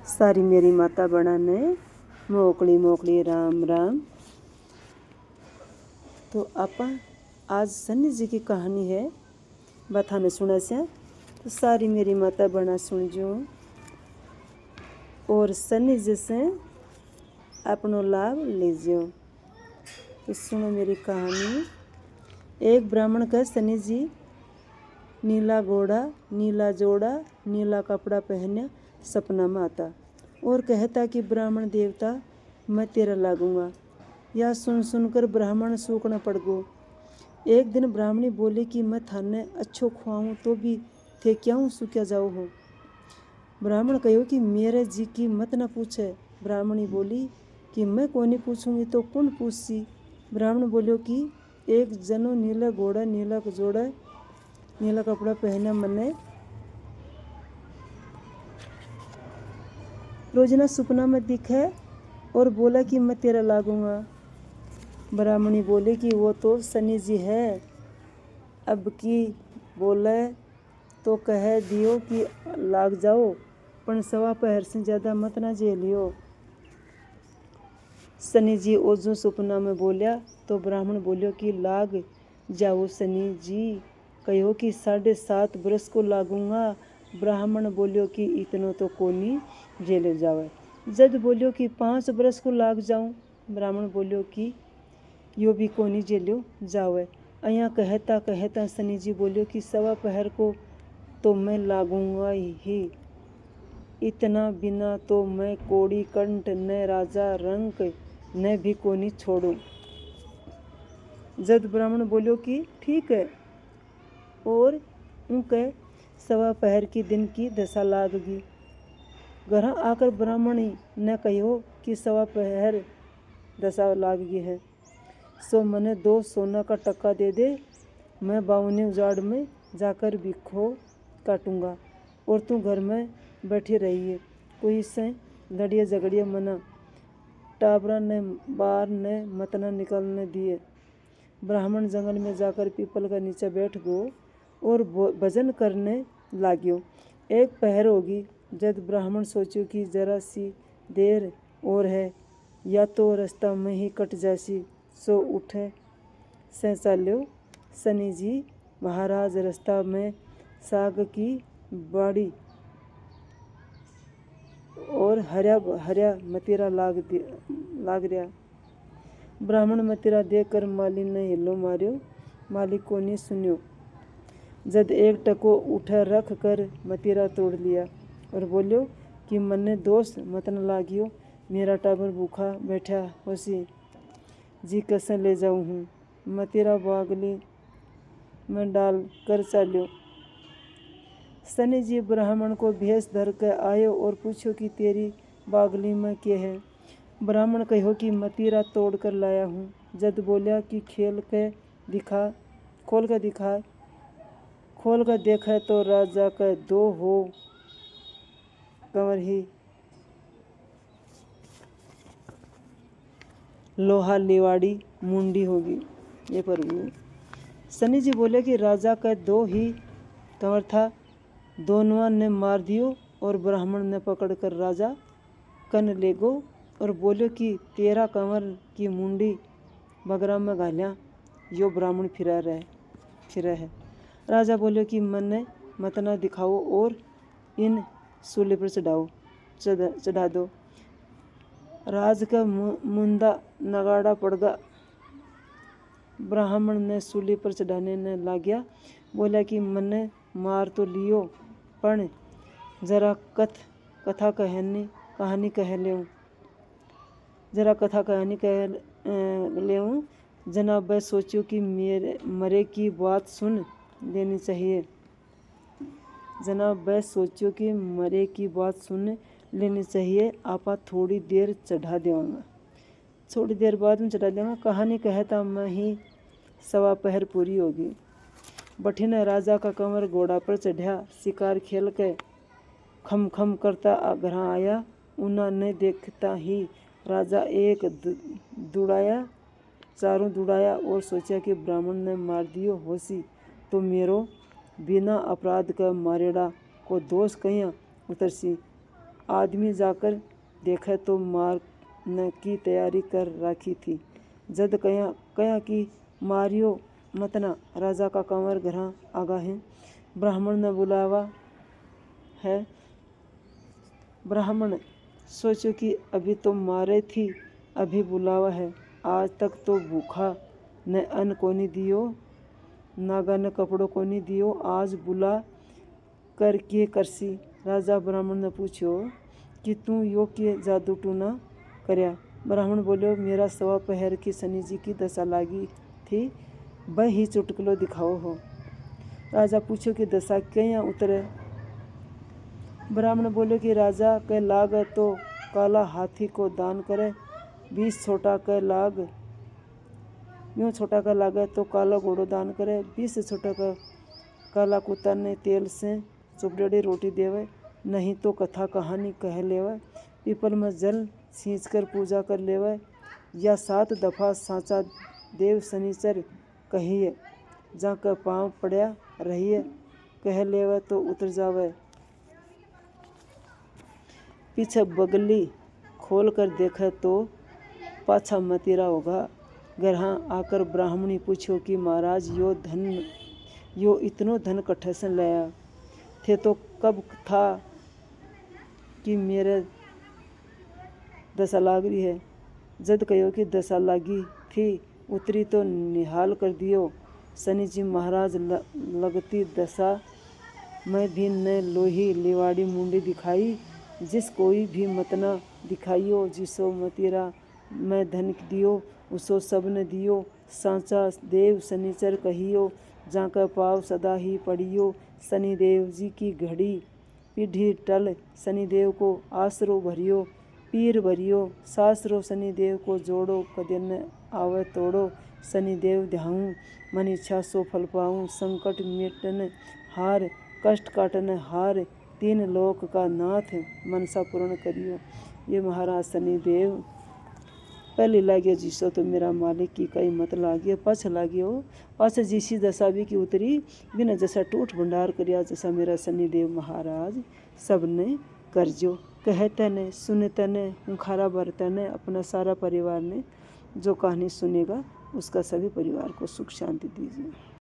सारी मेरी माता बड़ा ने मोकली मोकली राम राम। तो आपा आज सन्नी जी की कहानी है बताने सुना से। तो सारी मेरी माता बड़ा सुन जो और सन्नी जी से अपनो लाभ लीजियो। तो सुनो मेरी कहानी। एक ब्राह्मण का सन्नी जी नीला घोड़ा नीला जोड़ा नीला कपड़ा पहने सपना में आता और कहता कि ब्राह्मण देवता मैं तेरा लागूंगा। या सुन सुनकर ब्राह्मण सूखना पड़ गो। एक दिन ब्राह्मणी बोली कि मैं थाने अच्छो खुआऊँ तो भी थे क्यों सूख्या जाओ हो। ब्राह्मण कहो कि मेरे जी की मत न पूछे। ब्राह्मणी बोली कि मैं कोनी पूछूंगी तो कौन पूछसी। ब्राह्मण बोलो कि एक जनो नीला घोड़ा नीला जोड़ा नीला कपड़ा पहना मने रोजना सपना में दिखे और बोला कि मैं तेरा लागूंगा। ब्राह्मणी बोले कि वो तो सनी जी है, अब की बोले तो कह दियो कि लाग जाओ, पण सवा पहर से ज़्यादा मत ना झेलियो। सनी जी ओजो सपना में बोलिया तो ब्राह्मण बोलियो कि लाग जाओ सनी जी, कहो कि 7.5 बरस को लागूंगा। ब्राह्मण बोलियो कि इतनो तो कोनी झेले जावे। जद बोलियो कि 5 बरस को लाग जाऊं। ब्राह्मण बोलियो कि यो भी कोनी झेलियो जावे। अया कहता कहता सनी जी बोलियो कि सवा पहर को तो मैं लागूंगा ही, इतना बिना तो मैं कोड़ी कंठ न राजा रंक न भी कोनी छोड़ू। जद ब्राह्मण बोलियो कि ठीक है और उनके सवा पहर की दिन की दशा लागगी। घर आकर ब्राह्मणी ने कहो कि सवा पहर दशा लागगी है, सो मने 2 सोना का टक्का दे दे, मैं बावनी उजाड़ में जाकर बिखो काटूंगा और तू घर में बैठी रहिए, कोई से लड़िए झगड़िए मना, टाबरा ने बार ने मत न निकलने दिए। ब्राह्मण जंगल में जाकर पीपल का नीचे बैठ गो और भजन करने लाग्यो। एक पहर होगी। जब ब्राह्मण सोचो कि जरा सी देर और है या तो रास्ता में ही कट जासी, सो उठे से चाल्यो। सनी जी महाराज रास्ता में साग की बाड़ी और हरिया हरिया मतीरा लाग रहा। ब्राह्मण मतीरा देखकर माली ने हिलो मारियो, मालिक को नहीं सुनियो। जद एक टको उठे रख कर मतीरा तोड़ लिया और बोलियो कि मन्ने दोष मत न लागियो, मेरा टाबर भूखा बैठा होसी, जी कैसे ले जाऊँ हूँ। मतीरा बागली में डाल कर चाल्यो। सनी जी ब्राह्मण को भेष धर कर आयो और पूछो कि तेरी बागली में क्या है। ब्राह्मण कहो कि मतीरा तोड़ कर लाया हूँ। जद बोलिया कि खोल कर देखा तो राजा का 2 हो कंवर ही लोहा लिवाड़ी मुंडी होगी। ये प्रभु सनी जी बोले कि राजा का 2 ही कंवर था, दोनों ने मार दियो और ब्राह्मण ने पकड़कर राजा कन ले गो और बोलो कि तेरा कंवर की मुंडी बगरा में घालिया, यो ब्राह्मण फिरा है। राजा बोले कि मन्ने मत ना दिखाओ और इन सूले पर चढ़ा दो। राज का मुंदा नगाड़ा पड़गा। ब्राह्मण ने सूली पर चढ़ाने ने लाग्या, बोला कि मन्ने मार तो लियो, पण जरा कथा कहानी कह लेऊं। जनाब वह सोचो कि मेरे मरे की बात सुन लेनी चाहिए। आपा थोड़ी देर चढ़ा देवांगा, थोड़ी देर बाद में चढ़ा देवांगा। कहानी कहता मैं ही सवा पहर पूरी होगी। बठिने राजा का कंवर घोड़ा पर चढ़ा शिकार खेल के खम खम करता घर आया। उन्होंने देखता ही राजा एक चारों दुड़ाया और सोचा कि ब्राह्मण ने मार दियो होसी तो मेरो बिना अपराध का मारेड़ा को दोष कहीं उतरसी। आदमी जाकर देखा तो मारने की तैयारी कर रखी थी। जद कया कि मारियो मतना, राजा का कंवर घर आगा है, ब्राह्मण ने बुलावा है। ब्राह्मण सोचो कि अभी तो मारे थी, अभी बुलावा है। आज तक तो भूखा, न अन्न कोनी दियो, नागा न कपड़ों कोनी दियो, आज बुला कर के करसी। राजा ब्राह्मण ने पूछो कि तू यो के जादू टूना करया। ब्राह्मण बोलो, मेरा सवा पहर की शनि जी की दशा लागी थी, वह ही चुटकुलो दिखाओ हो। राजा पूछो कि दशा क्या उतरे। ब्राह्मण बोले कि राजा के लाग तो काला हाथी को दान करे, 20 छोटा के लाग यूँ छोटा का लागे तो काला घोड़ो दान करे, 20 छोटा का काला कुत्ता ने तेल से चुपड़ी रोटी देवे, नहीं तो कथा कहानी कह लेवे, पीपल में जल सींच कर पूजा कर लेवे, या 7 दफा साचा देव शनिचर कहिए, जाकर पाँव पड़या रहिए, कह लेवे तो उतर जावे। पीछे बगली खोल कर देखे तो पाछा मतीरा होगा। ग्रहां आकर ब्राह्मणी पूछो कि महाराज यो इतनो धन कट्ठे से लाया थे, तो कब था कि मेरे दशा लाग रही है। जद कहो कि दशा लागी थी, उतरी तो निहाल कर दियो। शनि जी महाराज लगती दशा में भी न लोही लिवाड़ी मुंडी दिखाई, जिस कोई भी मतना दिखाइयो, जिसो मतीरा मैं धन दियो, उसो सब ने दियो, सांचा देव शनिचर कहियो, जाकर पाव सदा ही पड़ियो, शनिदेव जी की घड़ी पीढ़ी टल, शनिदेव को आसरो भरियो, पीर भरियो, सासरो शनिदेव को जोड़ो, कदे न आवे तोड़ो, शनिदेव ध्याऊं, मन इच्छा सो फल पाऊं, संकट मिटन हार, कष्ट काटन हार, 3 लोक का नाथ, मनसा पूर्ण करियो। ये महाराज शनिदेव पहले लागियो जिसो तो मेरा मालिक की कई मत लागियो, पछ लागियो, पछ जिसी दशा भी की उतरी, बिना जैसा टूट भंडार करिया, जैसा मेरा शनिदेव महाराज सबने करजो। कहते ने सुनते ने हुंखारा भरते ने अपना सारा परिवार ने जो कहानी सुनेगा उसका सभी परिवार को सुख शांति दीजिए।